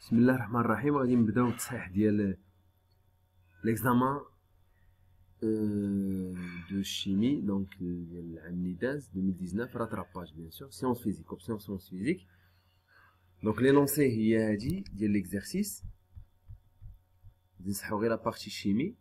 بسم الله الرحمن الرحيم. غادي نبداو التصحيح ديال l'examen de chimie donc ديال العام اللي داز 2019 rattrapage bien sûr sciences physiques option sciences physiques. donc l'énoncé هي هادي ديال l'exercice غادي نصححو غير la partie chimie.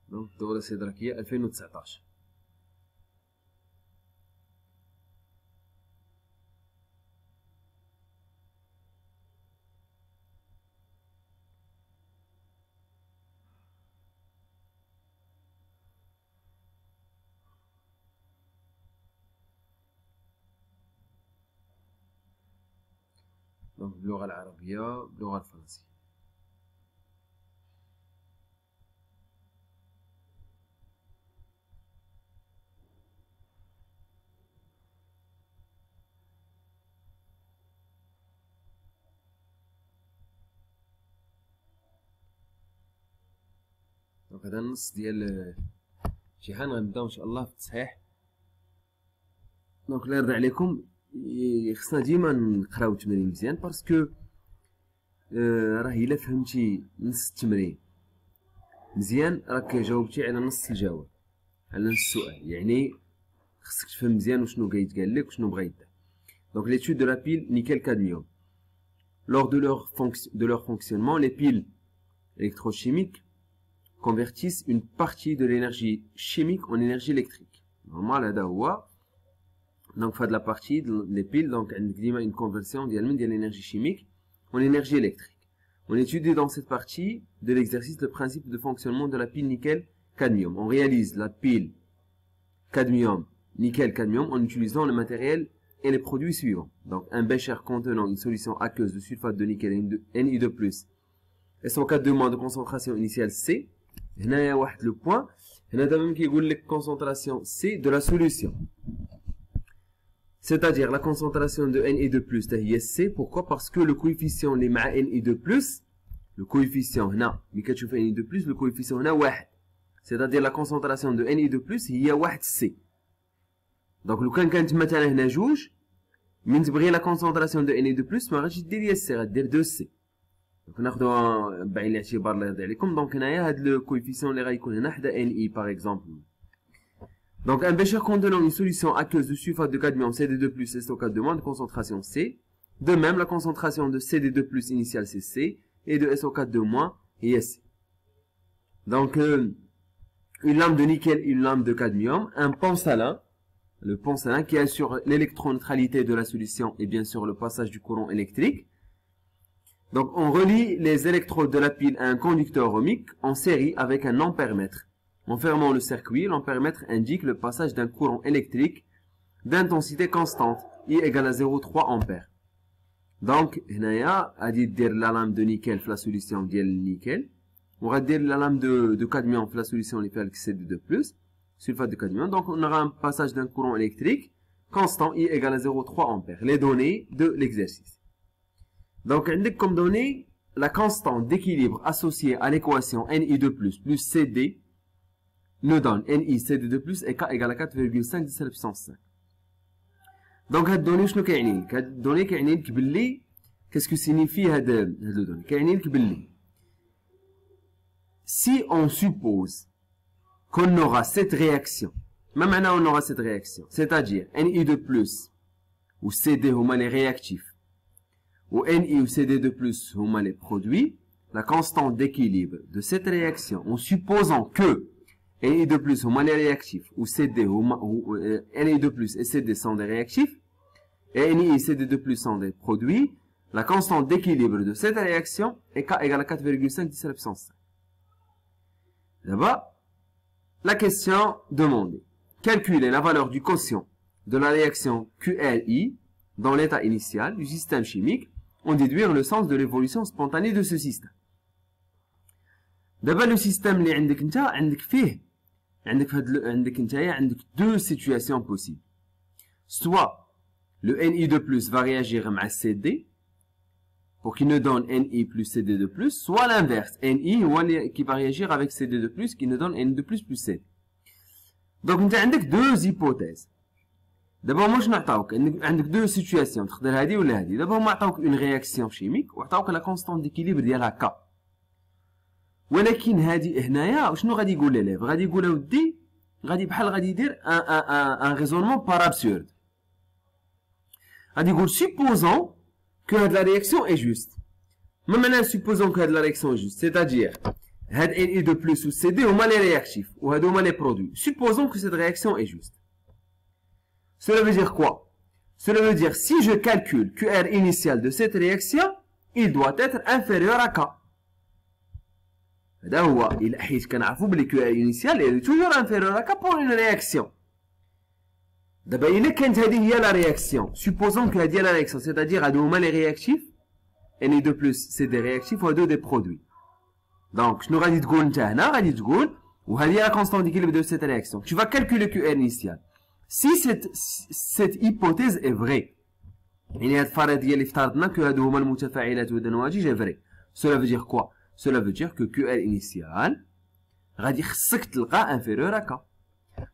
دونك الدورة الاستدراكية 2019. دونك باللغة العربية باللغة الفرنسية. دونك هذا النص ديال الامتحان غنبداو ان شاء الله في التصحيح. دونك الله يرضي عليكم خصنا ديما نقراو التمرين مزيان باسكو راه الا فهمتي نص التمرين مزيان راك جاوبتي على نص الجواب على نص السؤال، يعني خصك تفهم مزيان وشنو قايل لك وشنو بغا يدير. دونك l'étude de la pile nickel-cadmium. Lors de leur fonctionnement, les piles électrochimiques convertissent une partie de l'énergie chimique en énergie électrique. Normalement, هذا هو. Donc, faire de la partie des piles, donc, une conversion de l'énergie chimique en énergie électrique. On étudie dans cette partie de l'exercice le principe de fonctionnement de la pile nickel-cadmium. On réalise la pile cadmium, nickel-cadmium en utilisant le matériel et les produits suivants. Donc, un bécher contenant une solution aqueuse de sulfate de nickel Ni2+, et son cas de moins de concentration initiale C. هنايا واحد لو بوين، هنا دابا كيقول لك concentration C de la solution. C'est-à-dire la concentration de Ni2+, تا هي C. Pourquoi? Parce que le coefficient اللي مع Ni2+, le coefficient هنا ملي كتشوف Ni2+, le coefficient هنا واحد. C'est-à-dire la concentration de Ni2+ هي واحد C. Donc لو كانت مثلا هنا جوج، من تبغي la concentration de Ni2+, ما غاديش دير هي C، غدير 2C. دونك ناخدوها بعين الاعتبار الله يرضي عليكم. دونك هنايا هاد لو كويفيسيون اللي غيكون هنا حدا Ni par exemple. Donc un bécher contenant une solution aqueuse de sulfate de cadmium CD2+ et stockade de moins de concentration C. De même, la concentration de CD2+ initiale c'est C et de SO4 est C. Donc une lame de nickel, une lame de cadmium, un pont salin, le pont salin qui assure l'électroneutralité de la solution et bien sûr le passage du courant électrique. Donc, on relie les électrodes de la pile à un conducteur ohmique en série avec un ampèremètre. En fermant le circuit, l'ampèremètre indique le passage d'un courant électrique d'intensité constante, I égale à 0,3 ampères. Donc, هنايا غادي دير la lame de nickel في la solution ديال النيكل، وغادير la lame de cadmium في la solution اللي فيها CD2+, sulfate de cadmium. Donc, on aura un passage d'un courant électrique constant, I égale à 0,3 ampères. Les données de l'exercice. Donc, عندك comme donnée la constante d'équilibre associée à l'équation Ni2+ plus CD nous donne Ni CD2+ et K égale à 4,5 10 à la puissance 5. Donc, هاد الدوني شنو كيعني لك؟ هاد الدوني كيعني لك باللي qu'est-ce que signifie هاد لو دوني؟ كيعني لك باللي si on suppose qu'on aura cette réaction، ما معنى on aura cette réaction؟ c'est-à-dire Ni2+ ou CD هما les réactifs ou Ni ou CD2+ huma les produits, la constante d'équilibre de cette réaction, en supposant que Ni2+ huma les réactifs, ou CD huma, ou Ni2+ et CD sont des réactifs, et Ni et CD2+ sont des produits, la constante d'équilibre de cette réaction est K égale à 4,5 10 à la puissance 5. Là-bas, la question demandée. Calculer la valeur du quotient de la réaction QLI dans l'état initial du système chimique en déduire le sens de l'évolution spontanée de ce système. دابا لو سيستيم اللي عندك انت عندك فيه عندك نتايا عندك deux situations possibles. Soit le Ni2+ va réagir مع CD pour qu'il nous donne Ni plus CD2+, soit l'inverse, Ni qui va réagir avec CD2+, qui nous donne Ni2+, plus CD. Donc, tu as deux hypothèses. D'abord, moi, je n'attends deux situations. Tu as dit, d'abord, moi, je une réaction chimique, ou la constante d'équilibre de la K. ولكن هذه هنايا شنو غادي يقول لي غادي يقول ودي غادي بحال غادي يدير ان ريزونمون بار ابسورد. غادي يقول supposons que la réaction est juste. ما معنى supposons que la réaction est juste, c'est-à-dire هاد Ni2+ ou CD هما les réactifs ou هادو هما les produits. Supposons que cette réaction est juste. Cela veut dire quoi? Cela veut dire si je calcule QR initial de cette réaction, il doit être inférieur à K. هذا هو إلا حيت كنعرفو بلي QR initial est toujours inférieur à K pour une réaction. دابا إلا كانت هذه هي لا رياكسيون، supposons que هذه هي لا رياكسيون، c'est-à-dire هادو هما لي رياكتيف، Ni2+ سي دي رياكتيف وهادو دي برودوي. دونك شنو غادي تقول انت هنا؟ غادي تقول وهذه هي لا كونستانت ديكيليبر دو سيت رياكسيون. Tu vas calculer QR initial. Si cette hypothèse est vraie، يعني هاد الفرضية اللي افترضنا كو هادو هما المتفاعلات وهادو النواتج est vrai. Cela veut dire quoi؟ Cela veut dire que QR initial غادي خصك تلقى inférieur à K.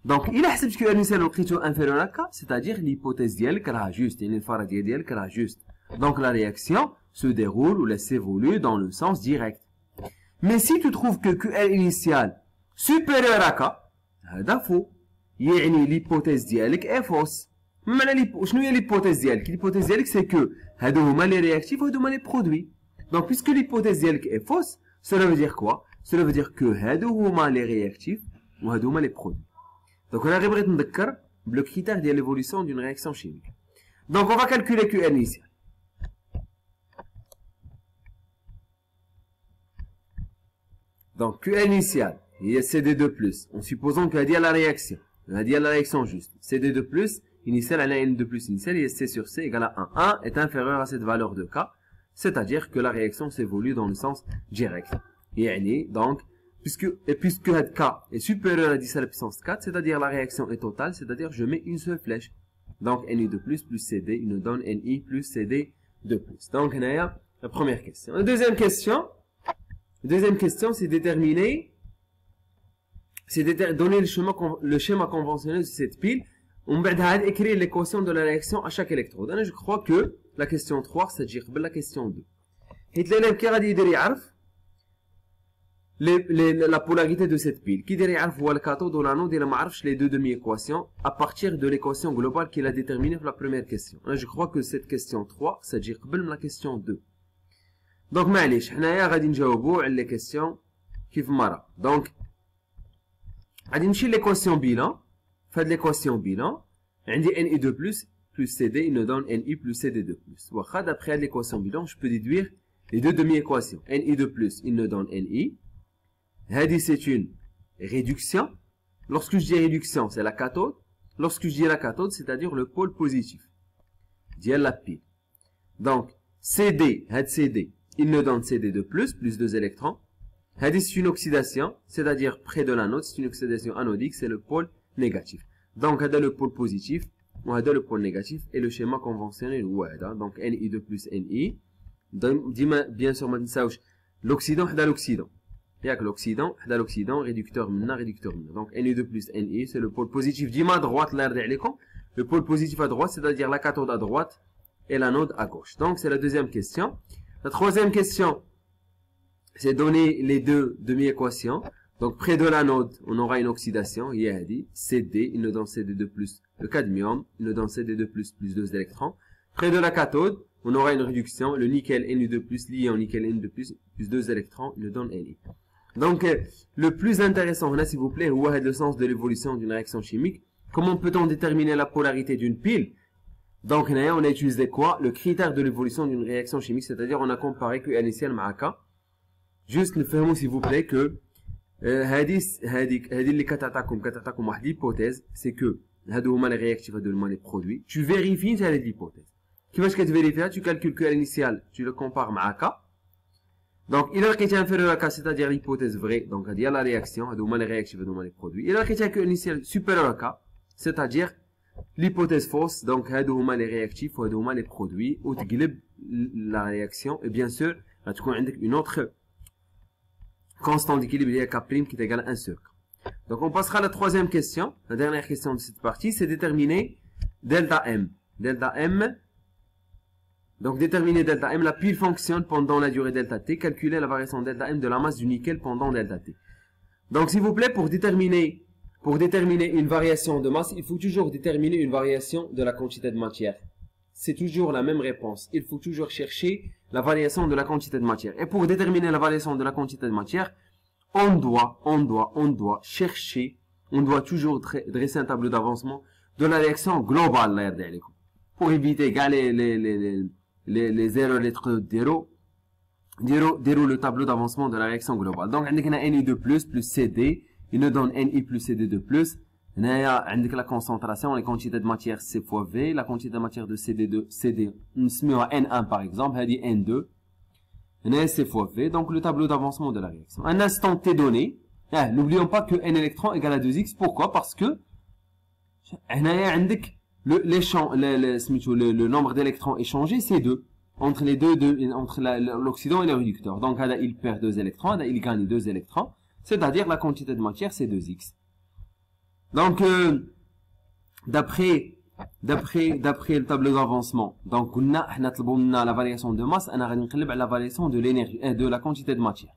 Donc, il a حسبت QR initial لقيتو inférieur à K, c'est-à-dire l'hypothèse ديالك راها juste، يعني الفرضية ديالك راها juste. Donc, la réaction se déroule ou s'évolue dans le sens direct. Mais si tu trouves que QR initial supérieur à K, هذا faux. يعني l'hypothèse ديالك est fausse. معنى شنو هي l'hypothèse ديالك؟ l'hypothèse ديالك c'est que هادو هما les réactifs وهادو هما les produits. Donc, puisque l'hypothèse ديالك est fausse, cela veut dire quoi? Cela veut dire que هادو هما les réactifs وهادو هما les produits. Donc, on a غير بغيت نذكر le critère de l'évolution d'une réaction chimique. Donc, on va calculer QR initial. Donc, QR initial, il y a CD2+, en supposant qu'il y a la réaction. Il y a la réaction juste. CD2+, initial, elle a N2+, initial, et C sur C égale à 1. 1 est inférieur à cette valeur de K, c'est-à-dire que la réaction s'évolue dans le sens direct. Et donc, puisque K est supérieur à 10 à la puissance 4, c'est-à-dire la réaction est totale, c'est-à-dire je mets une seule flèche. Donc, Ni2+, plus CD, il nous donne Ni plus CD2+. Donc, on a la première question. La deuxième question, c'est déterminer, donner le schéma conventionnel de cette pile. On va écrire l'équation de la réaction à chaque électrode. Je crois que la question 3, c'est-à-dire la question 2. Et l'élève qui a dit la polarité de cette pile. Qui dirait le cathode ou l'anode, il a les deux demi-équations à partir de l'équation globale qu'il a déterminée pour la première question. Je crois que cette question 3, c'est-à-dire la question 2. Donc, معليش حنايا غادي نجاوبو على les questions كيف مرة. Donc, غادي نمشي l'équation bilan. فهاد l'équation bilan عندي Ni2+ plus CD, il nous donne Ni plus CD2+. واخا d'après l'équation bilan, je peux déduire les deux demi-équations. Ni2+, il nous donne Ni. هذه c'est une réduction. Lorsque je dis réduction, c'est la cathode. Lorsque je dis la cathode, c'est-à-dire le pôle positif ديال la pile. Donc, CD, هاد CD, il nous donne CD2+, plus 2 électrons. هذه c'est une oxydation, c'est-à-dire près de l'anode, c'est une oxydation anodique, c'est le pôle négatif. Donc, هذا le pôle positif, وهذا le pôle négatif, et le schéma conventionnel هو هذا. Donc, Ni2 plus Ni. ديما bien sûr ما تنساوش l'oxydant حدا l'oxydant. ياك l'oxydant حدا l'oxydant, réducteur منا. Donc, Ni2 plus Ni, c'est le pôle positif. ديما à droite, الله يرضي عليكم. Le pôle positif à droite, c'est-à-dire la cathode à droite et l'anode à gauche. Donc, c'est la deuxième question. La troisième question, c'est donner les deux demi-équations. Donc, près de l'anode, on aura une oxydation. Il y a dit CD, il nous donne CD2+, le cadmium, il nous donne CD2+, plus 2 électrons. Près de la cathode, on aura une réduction. Le nickel Ni2+, lié au nickel Ni2+, plus 2 électrons, il nous donne Ni. Donc, le plus intéressant, là, s'il vous plaît, c'est le sens de l'évolution d'une réaction chimique. Comment peut-on déterminer la polarité d'une pile? Donc, on a utilisé quoi? Le critère de l'évolution d'une réaction chimique, c'est-à-dire on a comparé que initial مع K. Juste, nous faisons, s'il vous plaît, que هذه اللي كتعطيكم واحد l'hypothèse, c'est que هادو هما les réactifs, هادو هما les produits. Tu vérifies cette hypothèse. كيفاش كتفيريفيها؟ Tu calcules que l'initial, tu le compares مع K. Donc, il a لقيتها inférieur à K, c'est-à-dire l'hypothèse vraie. Donc, il y a la réaction, هادو هما les réactifs, هادو هما les produits. Il a لقيتها que initial supérieur à K, c'est-à-dire l'hypothèse fausse. Donc, هادو هما les réactifs, وهادو هما les produits. وتقلب la réaction. Et bien sûr, غتكون عندك une autre constante d'équilibre, il y a K' qui est égale à 1 sur K. Donc, on passera à la troisième question. La dernière question de cette partie, c'est déterminer delta M. Delta M. Donc, déterminer delta M, la pile fonctionne pendant la durée delta T. Calculer la variation delta M de la masse du nickel pendant delta T. Donc, s'il vous plaît, pour déterminer une variation de masse, il faut toujours déterminer une variation de la quantité de matière. C'est toujours la même réponse. Il faut toujours chercher la variation de la quantité de matière. Et pour déterminer la variation de la quantité de matière, on doit chercher, on doit toujours dresser un tableau d'avancement de la réaction globale. Pour éviter les erreurs, les trucs déroule le tableau d'avancement de la réaction globale. Donc, on a Ni2+, plus CD, il nous donne Ni plus CD2+. On a la concentration, les quantités de matière C fois V, la quantité de matière de CD, on se met à N1 par exemple, elle dit N2. On a C fois V, donc le tableau d'avancement de la réaction. Un instant T donné, n'oublions pas que N électrons égale à 2X. Pourquoi? Parce que le nombre d'électrons échangés, c'est 2. Entre les deux, entre l'oxydant et le réducteur. Donc, il perd 2 électrons, il gagne 2 électrons. C'est-à-dire la quantité de matière, c'est 2X. Donc, d'après le tableau d'avancement, donc, on a la variation de masse, on a la variation de l'énergie, de la quantité de matière.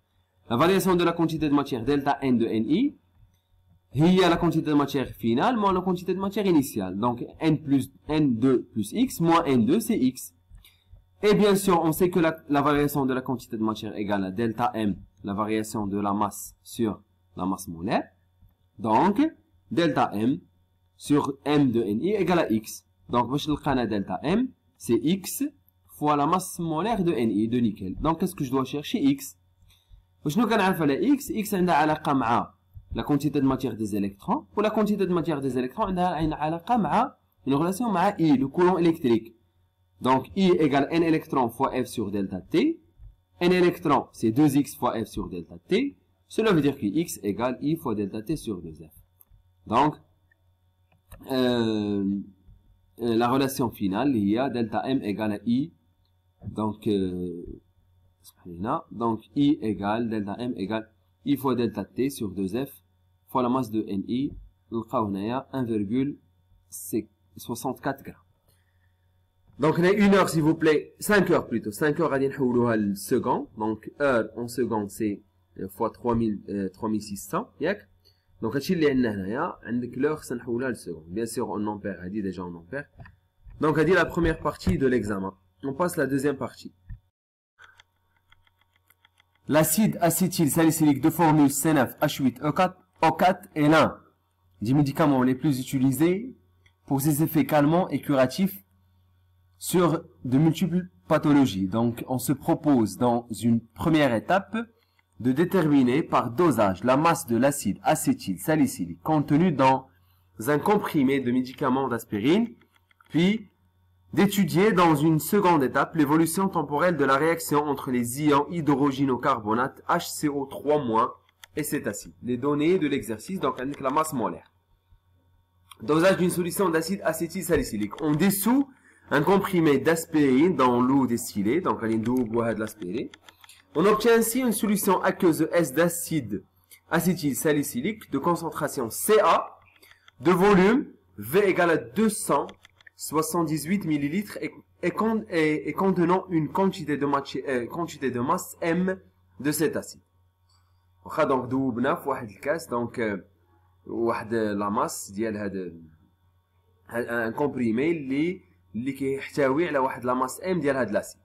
La variation de la quantité de matière, delta N de Ni, il y a la quantité de matière finale moins la quantité de matière initiale. Donc, N2 plus X moins N2, c'est X. Et bien sûr, on sait que la variation de la quantité de matière égale à delta M, la variation de la masse sur la masse molaire. Donc, delta M sur M de Ni égale à X. Donc, delta M, c'est X fois la masse molaire de Ni, de nickel. Donc, qu'est-ce que je dois chercher? X. X a la quantité de matière des électrons. Pour la quantité de matière des électrons, on a une relation avec I, le courant électrique. Donc, I égale N électrons fois F sur delta T. N électrons, c'est 2X fois F sur delta T. Cela veut dire que X égale I fois delta T sur 2F. Donc, la relation finale, il y a delta M égale à I. Donc, I égale, delta M égale I fois delta T sur 2F fois la masse de Ni. Nous avons 1,64 grammes. Donc, on a 1 heure, s'il vous plaît, 5 heures plutôt. 5 heures, on va le second. Donc, heure en seconde, c'est fois 3600. Donc, هادشي اللي عندنا هنايا. عندك l'heure, سنحولها للسكند. Bien sûr, en ampère, هادي déjà en ampère. Donc, هادي la première partie de l'examen. On passe à la deuxième partie. L'acide acétylsalicylique de formule C9H8O4 est l'un des médicaments les plus utilisés pour ses effets calmants et curatifs sur de multiples pathologies. Donc, on se propose dans une première étape de déterminer par dosage la masse de l'acide acétylsalicylique contenu dans un comprimé de médicaments d'aspirine, puis d'étudier dans une seconde étape l'évolution temporelle de la réaction entre les ions hydroginocarbonate HCO3- et cet acide. Les données de l'exercice, donc avec la masse molaire. Dosage d'une solution d'acide acétylsalicylique. On dissout un comprimé d'aspirine dans l'eau distillée, donc on de l'aspirine. On obtient ainsi une solution aqueuse S d'acide acétylsalicylique de concentration Ca, de volume V égale à 278 ml et contenant une quantité de masse M de cet acide. Donc, دوبنا في واحد الكاس donc واحد لا ماس ديال هذا un comprimé اللي كيحتوي على واحد لا ماس M ديال هذا الاسيد.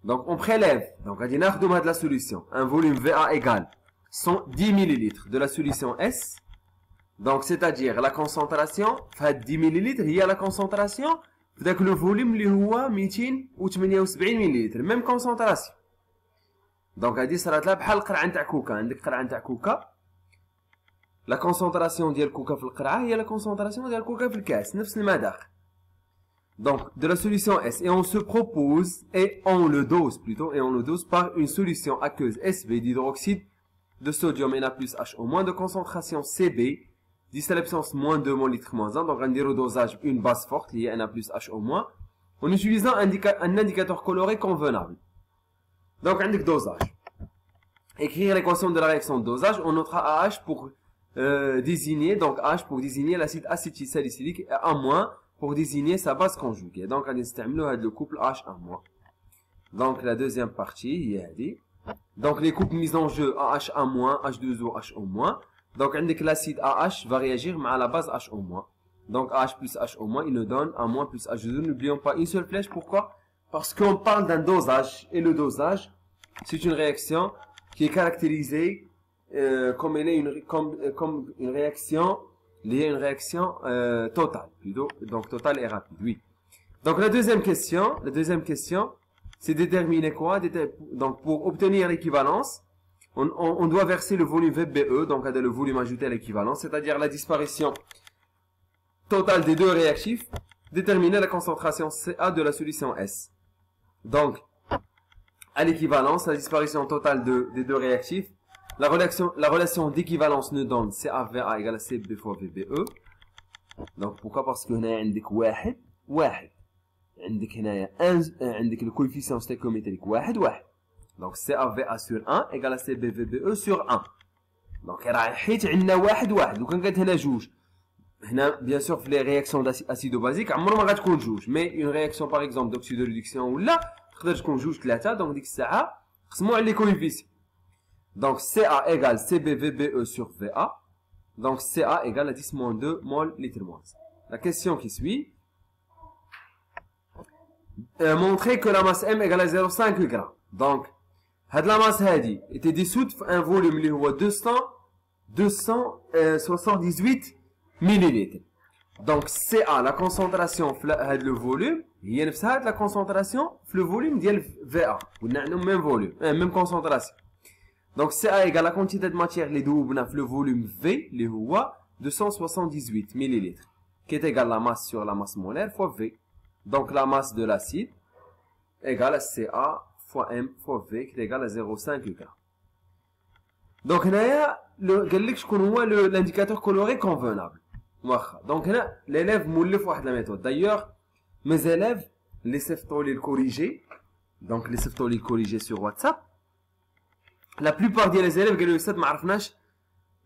Donc, on prélève. Donc, on va de la solution. Un volume VA égale 110 ml de la solution S. Donc, c'est-à-dire la concentration, 10 ml, il y a la concentration, le volume, qui est 278 ml. Même concentration. Donc, on dit la concentration de la coca في القرعة هي la concentration de la coca في الكاس. نفس المذاق. Donc, de la solution S. Et on se propose, et on le dose plutôt, et on le dose par une solution aqueuse SV d'hydroxyde de sodium Na plus HO- de concentration CB, distillé à l'absence moins 2 mol litre moins 1. Donc, on dit au dosage une base forte liée à Na plus HO-, en utilisant un indicateur coloré convenable. Donc, on dit dosage. Écrire l'équation de la réaction de dosage, on notera AH pour désigner, donc H pour désigner l'acide acétylsalicylique et A- pour désigner sa base conjuguée. Donc, on utilise le couple H1-. Donc, la deuxième partie, il y a dit. Donc, les couples mis en jeu AH1-, H2O, HO-. Donc, on dit que l'acide AH va réagir à la base HO-. Donc, AH plus HO-, il nous donne A- plus H2O. N'oublions pas une seule flèche. Pourquoi? Parce qu'on parle d'un dosage. Et le dosage, c'est une réaction qui est caractérisée comme une réaction liée à une réaction totale, plutôt. Donc, totale et rapide, oui. Donc, la deuxième question, c'est déterminer quoi? Donc, pour obtenir l'équivalence, on doit verser le volume VBE, donc le volume ajouté à l'équivalence, c'est-à-dire la disparition totale des deux réactifs, déterminer la concentration CA de la solution S. Donc, à l'équivalence, la disparition totale des deux réactifs, la relation d'équivalence nous donne CAVA égale à CB fois VBE. Donc, pourquoi? Parce que هنا عندك واحد عندك هنايا عندك le coefficient stéchiométrique واحد. Donc, CAVA sur 1 égale à CBVBE sur 1. Donc, راه حيت عندنا واحد. لو كان كانت هنا جوج. هنا bien sûr في les réactions acido-basiques عمره ما غتكون جوج. Mais une réaction par exemple d'oxydoréduction ولا تقدر تكون جوج 3. Donc, ديك الساعة قسموا على les coefficients. Donc, CA égale CBVBE sur VA. Donc, CA égale à 10-2 mol litre moins. La question qui suit. Montrer que la masse M égale à 0,5 g. Donc, la masse هذه était dissoute dans un volume اللي هو 278 millilitres. Donc, CA, la concentration في le volume, هي نفسها la concentration في le volume ديال VA. On a le même volume, même concentration. Donc, CA égale la quantité de matière les doubles le volume V, les هو 278 millilitres, qui est égal à la masse sur la masse molaire fois V. Donc, la masse de l'acide égale à CA fois M fois V, qui est égal à 0,5 g. Donc, هنايا قال لك شكون هو l'indicateur coloré convenable. Donc, هنا l'élève مولف واحد la méthode. D'ailleurs, mes élèves les صيفطوا لي الكوريجي. Donc, les صيفطوا لي الكوريجي sur WhatsApp. La plupart ديال les élèves قالوا لي استاذ ما عرفناش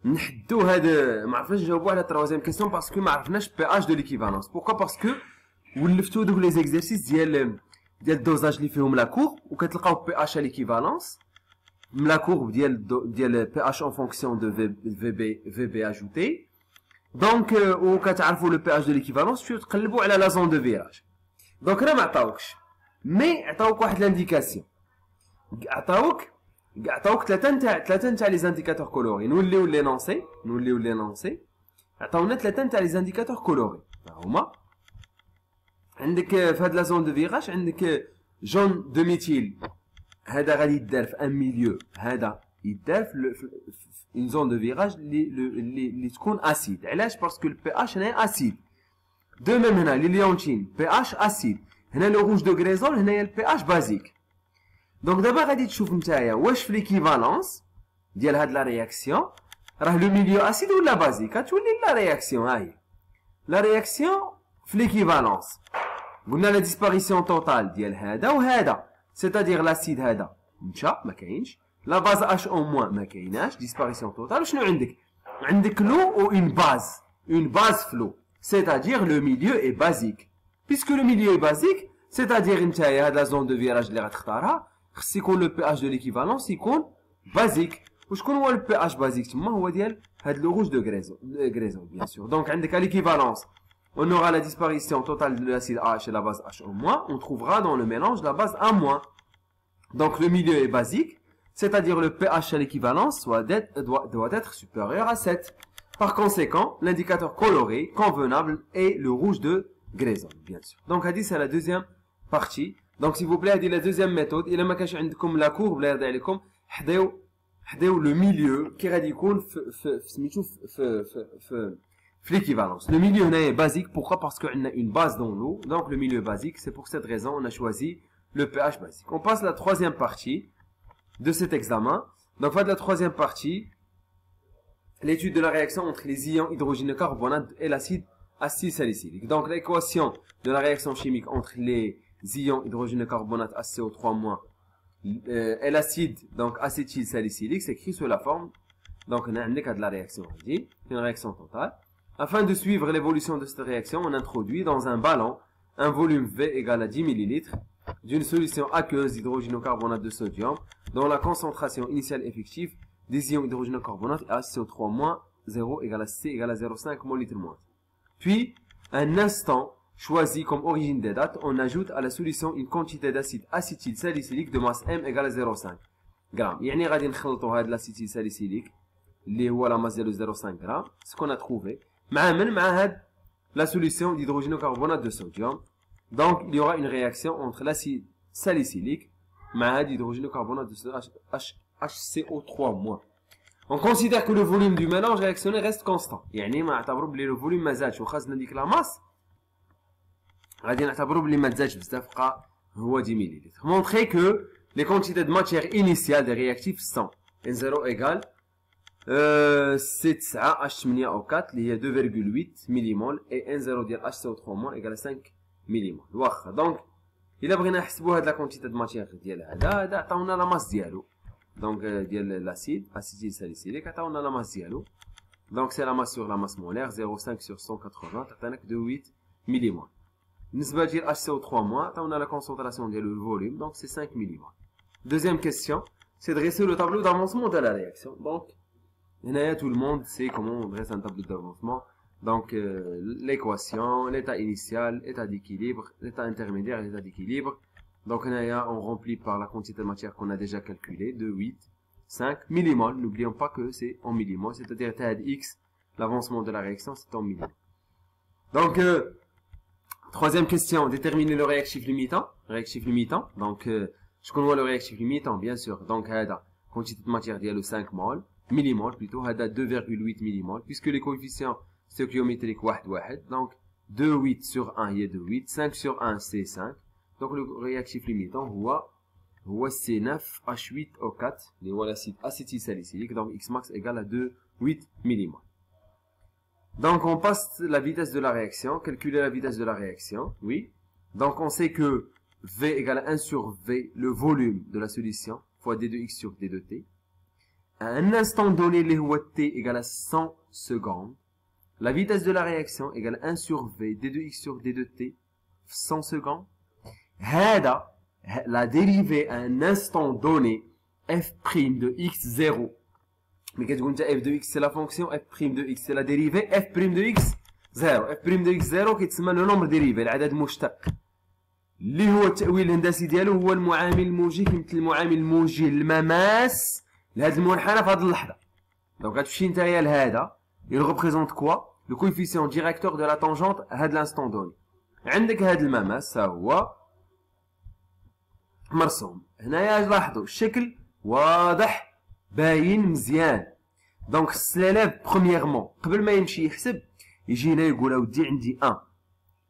نحدو هذا، ما عرفناش نجاوبوا على التروازيام كيسيون باسكو ما عرفناش بي اش دو ليكيفالونس. بوركوا؟ باسكو ولفتو دوك لي زيكزارسيس ديال الدوزاج اللي فيهم لا كور وكتلقاو بي اش ليكيفالونس من لا كور ديال بي اش اون فونكسيون دو في بي اجوتي. دونك وكتعرفوا لو بي اش دو ليكيفالونس تمشيو تقلبوا على لا زون دو فيراج. دونك راه ما عطاوكش، مي عطاوك واحد لانديكاسيون. عطاوك ثلاثه نتاع لي زانديكاتور كولوري. نوليو لي نونسي. عطاونا ثلاثه نتاع لي زانديكاتور كولوري. هما عندك في هاد لا زون دو فيراج عندك جون دو ميثيل، هذا غادي يدار في ان ميليو، هذا يدار في اون زون دو فيراج اللي تكون اسيد. علاش؟ باسكو البي اش هنا اسيد. دو ميم هنا لي ليونتين بي اش اسيد، هنا لو روج دو غريزول هنايا البي اش بازيك. دونك دابا غادي تشوف نتايا واش في ليكيفالونس ديال هاد لا رياكسيون راه لو ميليو اسيد ولا بازيك. غتولي لا رياكسيون ها هي لا رياكسيون في ليكيفالونس. قلنا لا ديسباريسيون توتال ديال هذا وهذا، سيتادير لاسيد هذا مشى ما كاينش، لا باز اش او موان ما كايناش، ديسباريسيون توتال. وشنو عندك لو او اون باز فلو، سيتادير لو ميليو اي بازيك. بيسكو لو ميليو اي بازيك سيتادير نتايا هاد لا زون دو فيراج اللي غتختارها خص يكون لو بي اش دو ليكيفالونس يكون بازيك. وشكون هو لو بي اش بازيك تما؟ هو ديال هاد لو روج دو غريزون بيان سور. دونك عندك à l'équivalence on aura la disparition totale de l'acide AH et la base H-. On trouvera dans le mélange la base A-. Donc le milieu est basique, c'est-à-dire le pH à l'équivalence doit être supérieur à 7. Par conséquent, l'indicateur coloré convenable est le rouge de Grayson, bien sûr. Donc c'est la deuxième partie. Donc s'il vous plaît, la deuxième méthode, il ما كاش عندكم la courbe اللي يرضي عليكم، حداو le milieu qui غادي يكون في l'équivalence. Le milieu est basique. Pourquoi? Parce qu'on a une base dans l'eau. Donc le milieu basique. C'est pour cette raison on a choisi le pH basique. On passe à la troisième partie de cet examen. Donc de la troisième partie, l'étude de la réaction entre les ions hydrogène-carbonate et l'acide acétylsalicylique. Donc l'équation de la réaction chimique entre les ions hydrogène-carbonate HCO3- et l'acide donc acétylsalicylique s'écrit sous la forme. Donc on a de la réaction, c'est une réaction totale. Afin de suivre l'évolution de cette réaction, on introduit dans un ballon un volume V égal à 10 ml d'une solution aqueuse d'hydrogène-carbonate de sodium dont la concentration initiale effective des ions hydrogène-carbonate et HCO3- 0 égale à C égale à 0,5 mol litre moins. Puis, un instant choisi comme origine des dates, on ajoute à la solution une quantité d'acide acétylsalicylique de masse M égale à 0,5 g. يعني غادي نخلطوا هذا l'acétylsalicylique اللي هو la masse ديالو 0,5 g, ce qu'on a trouvé مع هاد la solution d'hydrogène-carbonate de sodium. Donc il y aura une réaction entre l'acide salicylique مع هاد l'hydrogène-carbonate de sodium HCO3-. On considère que le volume du mélange réactionné reste constant. يعني ما نعتبروا بلي le volume ما زادش وخاصنا ديك لا ماس غادي نعتبروا بلي ما تزادش بزاف بقى هو 10 ملل. Montrer que les quantités de matière initiale des réactifs sont N0 égale C9H8O4 اللي هي 2,8 مليمول et N0 ديال HCO3- égale 5 مليمول. واخا دونك الا بغينا نحسبوا هاد لا كونتيتي د ماتيير ديال هذا عطاونا لا ماس ديالو. دونك ديال لاسيد acétylsalicylique عطاونا لا ماس ديالو. دونك سي لا ماس سور لا ماس مولير 0,5 sur 180 تعطيناك 2,8 مليمول. بالنسبه ديال HCO3- عطاونا لا كونسونطراسيون ديالو الفوليوم دونك سي 5 مليمول. Deuxième question, c'est dresser le tableau d'avancement de la réaction. Donc tout le monde sait comment on dresse un tableau d'avancement. Donc l'équation, l'état initial, l'état d'équilibre, l'état intermédiaire, l'état d'équilibre. Donc on remplit par la quantité de matière qu'on a déjà calculée, 2, 8, 5 millimol. N'oublions pas que c'est en millimol, c'est-à-dire x, l'avancement de la réaction, c'est en millimol. Donc troisième question, déterminer le réactif limitant. Réactif limitant, donc je connais le réactif limitant, bien sûr. Donc la quantité de matière diaله 5 mol, millimol plutôt, 2,8 millimol, puisque les coefficients stoichiométriques 1, donc 2,8 sur 1 est 2,8, 5 sur 1 c'est 5. Donc le réactif limitant هو C9H8O4 اللي هو l'acide acétylsalicylique, donc X max égale à 2,8 millimol. Donc on passe la vitesse de la réaction, calculer la vitesse de la réaction, oui. Donc on sait que V égale à 1 sur V, le volume de la solution, fois D2X sur D2T. À un instant donné, le T égale à 100 secondes. La vitesse de la réaction égale à 1 sur V, D2X sur D2T, 100 secondes. La dérivée à un instant donné, f' de x0. Mais qu'est-ce qu'on dit f de x, c'est la fonction, f' de x, c'est la dérivée, f' de x, 0. f' de x0 qui est le nombre dérivé, العدد مشتق. اللي هو التأويل الهندسي ديالو هو المعامل الموجي كيمثل المعامل الموجي المماس لهذا المنحنى في هذه اللحظة. دونك غتمشي نتايا لهذا، il représente quoi? Le coefficient directeur de la tangente à هذا l'instant donné. عندك هذا المماس ها هو مرسوم. هنايا لاحظوا الشكل واضح باين مزيان. دونك خص ليليف برومييرمون قبل ما يمشي يحسب يجي هنا يقول اودي عندي 1.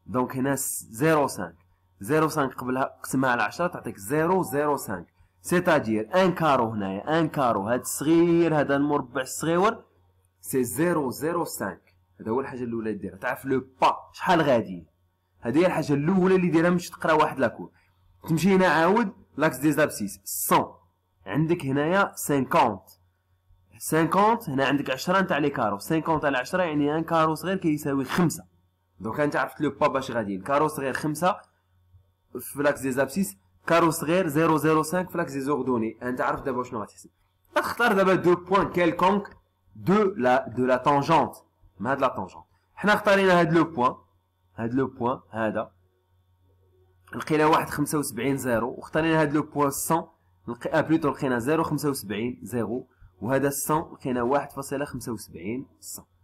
دونك هنا 0,5 قبلها قسمها على 10 تعطيك 0,05 سيتادير ان كارو. هنايا ان كارو هاد الصغير هذا المربع الصغير سي 0,05. هذا هو الحاجه الاولى اللي ديرها. تعرف لو با شحال غادي، هذه هي الحاجه الاولى اللي ديرها باش تقرا واحد لاكور. تمشي هنا عاود لاكس دي زابسيس 100 عندك هنايا 50 هنا عندك 10 نتاع لي كارو. 50 على 10 يعني ان كارو صغير كيساوي 5. دونك انت عرفت لو با باش غادي. كارو صغير 5 في لاكس دي زابسيس، كارو صغير 0,05 في لاكس دي زوردوني. انت عارف دابا شنو غتحسب. غتختار دابا دو بوين كيلكونك دو لا تانجونت مع هاد لا تانجونت. حنا اختارينا هاد لو بوين هذا لقينا 1,75 0 واختارينا هاد لو بوين 100 بلوتو لقينا 0,75 0 وهذا 100 لقينا 1,75 100.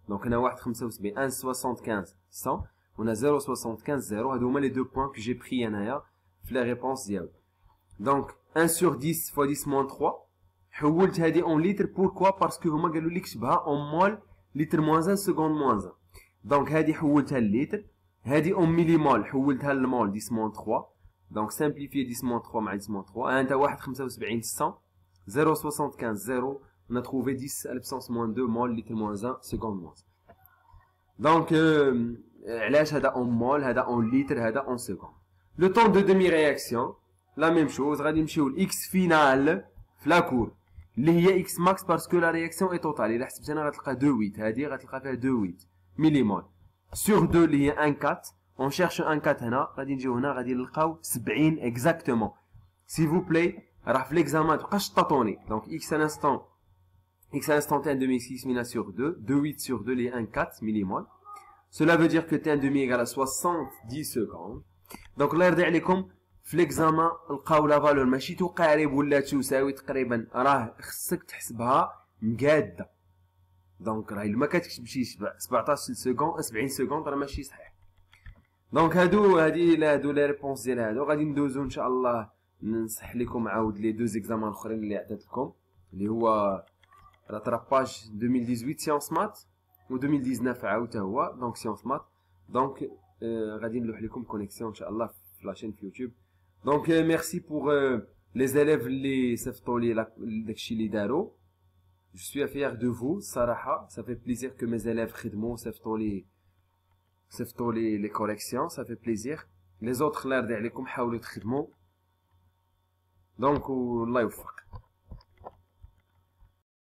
دونك هنا 1,75 1,75 100 وهنا 0,75 0. هادو هما لي دو بوين كو جي بري انايا في لي ريبونس ديالو. دونك 1 sur 10 fois 10 moins 3 حولت هادي اون لتر. بوركوا؟ باسكو هما قالوا لي كتبها اون مول لتر موان 1 سكوند موان 1. دونك هذه حولتها لليتر، هذه اون ميليمول حولتها للمول 10 موان 3. دونك سامبليفي 10 موان 3 مع 10 موان 3 انت 1.75 600 0.75 0. on a trouvé 10 à l'absence moins 2 mol litre moins 1 seconde moins. Donc علاش هذا اون مول هذا اون لتر هذا اون سكوند. لو طون دو ديمي رياكسيون لا ميم شوز، غادي نمشيو لاكس فينال في لا كور اللي هي اكس ماكس باسكو لا رياكسيون اي توتال. الا حسبت انا غتلقى 2 8، هذه غتلقى فيها 2 8 ميليمول سور 2 اللي هي 1 4. اون شيرش 1 4 هنا، غادي نجيو هنا غادي نلقاو 70 اكزاكتومون. سي فو بلاي راه في ليكزامان متبقاش تطوني. دونك اكس ان انستون T un demi 6 mina sur 2, 2,8 sur 2, les 1,4 millimol. Cela veut dire que T un demi égale à 70 secondes. Donc là, يرضي عليكم في l'examen لقاو لا فالور ماشي تقارب ولا تساوي تقريبا، راه خصك تحسبها مقاده. دونك راه ما كتكتبش 17 سكوند 70 سكوند راه ماشي صحيح. دونك هادي لي ريبونس ديال هادو. غادي ندوزو ان شاء الله ننصح لكم عاود لي دو زيكزامان الاخرين اللي عطيت لكم، اللي هو rattrapage 2018 sciences maths و 2019 عاود هو دونك sciences maths. دونك غادي نلوح لكم كونيكسيون ان شاء الله في لاشين في يوتيوب. دونك ميرسي بور لي زيليف اللي صيفطوا لي داكشي اللي داروا. جو سوي فيير دو فو الصراحه، ça fait plaisir que mes élèves خدموا صيفطوا لي لي كوريكسيون، ça fait plaisir. les autres الله يرضي عليكم حاولوا تخدموا. دونك والله يوفق.